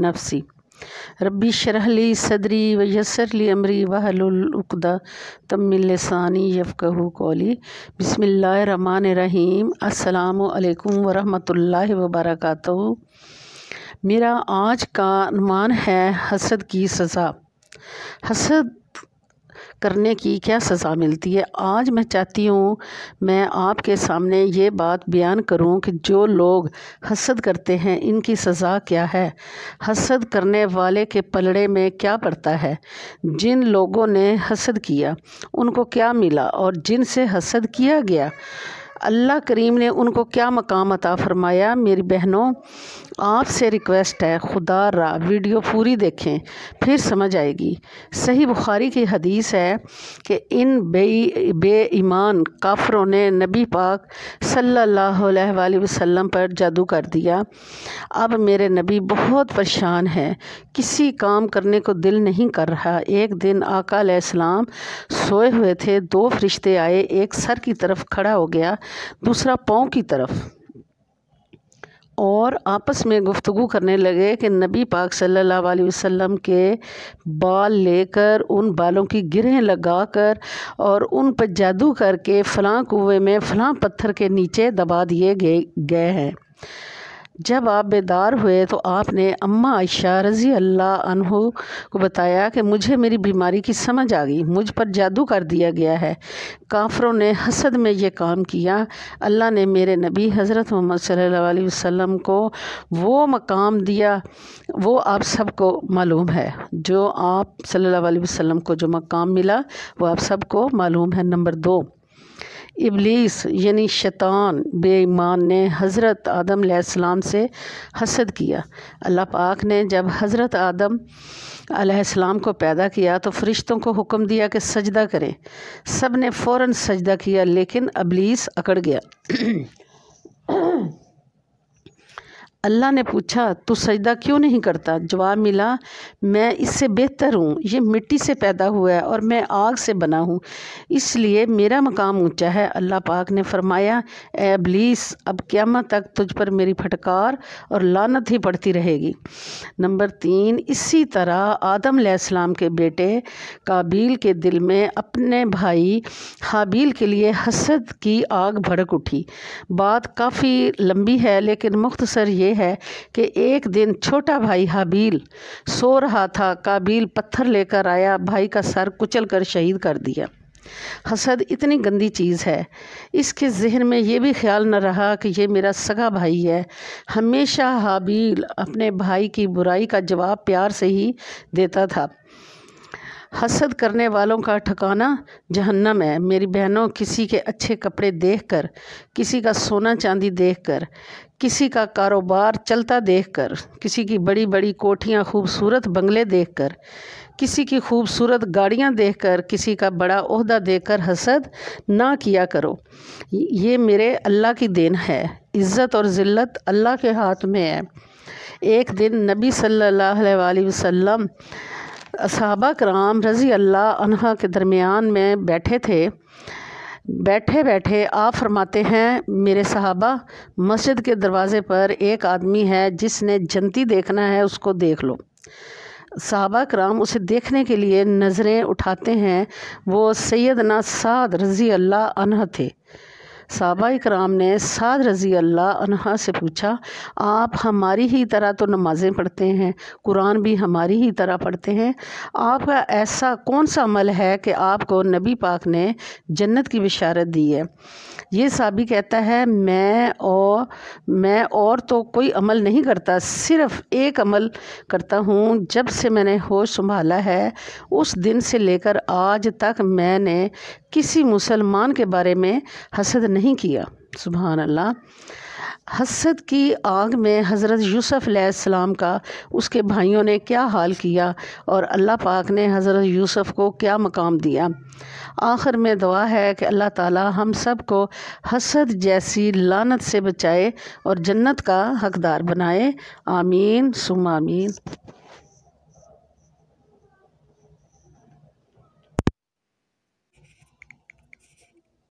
नफ्सी रब्बी शरह ली सदरी व यस्सिर ली अमरी वहलुल उक़दतम मिन लिसानी यफ़क़हू क़ौली। बिस्मिल्लाहिर्रहमानिर्रहीम। अस्सलामु अलैकुम वरहमतुल्लाहि वबरकातुहू। मेरा आज का अनुमान है हसद की सज़ा। हसद करने की क्या सज़ा मिलती है। आज मैं चाहती हूँ मैं आपके सामने ये बात बयान करूँ कि जो लोग हसद करते हैं इनकी सज़ा क्या है, हसद करने वाले के पलड़े में क्या पड़ता है, जिन लोगों ने हसद किया उनको क्या मिला और जिनसे हसद किया गया अल्लाह करीम ने उनको क्या मकाम अता फरमाया। मेरी बहनों, आपसे रिक्वेस्ट है खुदा रा वीडियो पूरी देखें फिर समझ आएगी। सही बुखारी की हदीस है कि इन बेईमान काफरों ने नबी पाक सल्लल्लाहु अलैहि वसल्लम पर जादू कर दिया। अब मेरे नबी बहुत परेशान हैं, किसी काम करने को दिल नहीं कर रहा। एक दिन आका अलैहिस्सलाम सोए हुए थे, दो फरिश्ते आए, एक सर की तरफ खड़ा हो गया, दूसरा पाँव की तरफ, और आपस में गुफ्तगू करने लगे कि नबी पाक सल्लल्लाहु अलैहि वसल्लम के बाल लेकर उन बालों की गिरहें लगाकर और उन पर जादू करके फ़लाँ कुएं में फ़लाँ पत्थर के नीचे दबा दिए गए हैं। जब आप बेदार हुए तो आपने अम्मा आयशा रज़ी अल्लाह अन्हु को बताया कि मुझे मेरी बीमारी की समझ आ गई, मुझ पर जादू कर दिया गया है, काफरों ने हसद में ये काम किया। अल्लाह ने मेरे नबी हज़रत मोहम्मद सल्लल्लाहु अलैहि वसल्लम को वो मकाम दिया, वो आप सबको मालूम है। जो आप सल्लल्लाहु अलैहि वसल्लम को जो मकाम मिला वो आप सबको मालूम है। नंबर 2, इब्लीस यानी शैतान बेईमान ने हज़रत आदम अलैहिस्सलाम से हसद किया। अल्लाह पाक ने जब हज़रत आदम अलैहिस्सलाम को पैदा किया तो फरिश्तों को हुक्म दिया कि सजदा करें। सब ने फ़ौरन सजदा किया, लेकिन इब्लीस अकड़ गया। अल्लाह ने पूछा तू सजदा क्यों नहीं करता। जवाब मिला मैं इससे बेहतर हूँ, ये मिट्टी से पैदा हुआ है और मैं आग से बना हूँ, इसलिए मेरा मकाम ऊंचा है। अल्लाह पाक ने फरमाया ए इब्लीस, अब क़यामत तक तुझ पर मेरी फटकार और लानत ही पड़ती रहेगी। नंबर 3, इसी तरह आदम अलैहिस्सलाम के बेटे काबील के दिल में अपने भाई हाबील के लिए हसद की आग भड़क उठी। बात काफ़ी लंबी है लेकिन मुख्तसर ये है कि एक दिन छोटा भाई हाबील सो रहा था, काबील पत्थर लेकर आया, भाई का सर कुचल कर शहीद कर दिया। हसद इतनी गंदी चीज़ है, इसके जहन में ये भी ख्याल न रहा कि ये मेरा सगा भाई है। हमेशा हाबील अपने भाई की बुराई का जवाब प्यार से ही देता था। हसद करने वालों का ठिकाना जहन्नम है। मेरी बहनों, किसी के अच्छे कपड़े देखकर, किसी का सोना चांदी देखकर, किसी का कारोबार चलता देखकर, किसी की बड़ी बड़ी कोठियाँ खूबसूरत बंगले देखकर, किसी की खूबसूरत गाड़ियाँ देखकर, किसी का बड़ा ओहदा देखकर हसद ना किया करो। ये मेरे अल्लाह की देन है। इज़्ज़त और ज़िल्लत अल्लाह के हाथ में है। एक दिन नबी सल्लल्लाहु अलैहि वसल्लम सहाबा कराम रज़ी अल्लाह अन्हा के दरमियान में बैठे थे। बैठे बैठे आप फरमाते हैं मेरे सहाबा, मस्जिद के दरवाज़े पर एक आदमी है जिसने जन्नती देखना है, उसको देख लो। सहाबा कराम उसे देखने के लिए नज़रें उठाते हैं। वो सैयदना साद रज़ी अल्लाह अन्हा थे। सहाबा कराम ने साद रज़ी अल्लाह अन्हा से पूछा आप हमारी ही तरह तो नमाज़ें पढ़ते हैं, कुरान भी हमारी ही तरह पढ़ते हैं, आपका ऐसा कौन सा अमल है कि आपको नबी पाक ने जन्नत की बिशारत दी है। ये साहबी कहता है मैं और तो कोई अमल नहीं करता, सिर्फ़ एक अमल करता हूँ। जब से मैंने होश संभाला है उस दिन से लेकर आज तक मैंने किसी मुसलमान के बारे में हसद नहीं किया। सुभान अल्लाह। हसद की आग में हज़रत यूसुफ़ अलैहिस्सलाम का उसके भाइयों ने क्या हाल किया और अल्लाह पाक ने हज़रत यूसुफ़ को क्या मकाम दिया। आखिर में दुआ है कि अल्लाह ताला हम सब को हसद जैसी लानत से बचाए और जन्नत का हकदार बनाए। आमीन सुम्मा आमीन।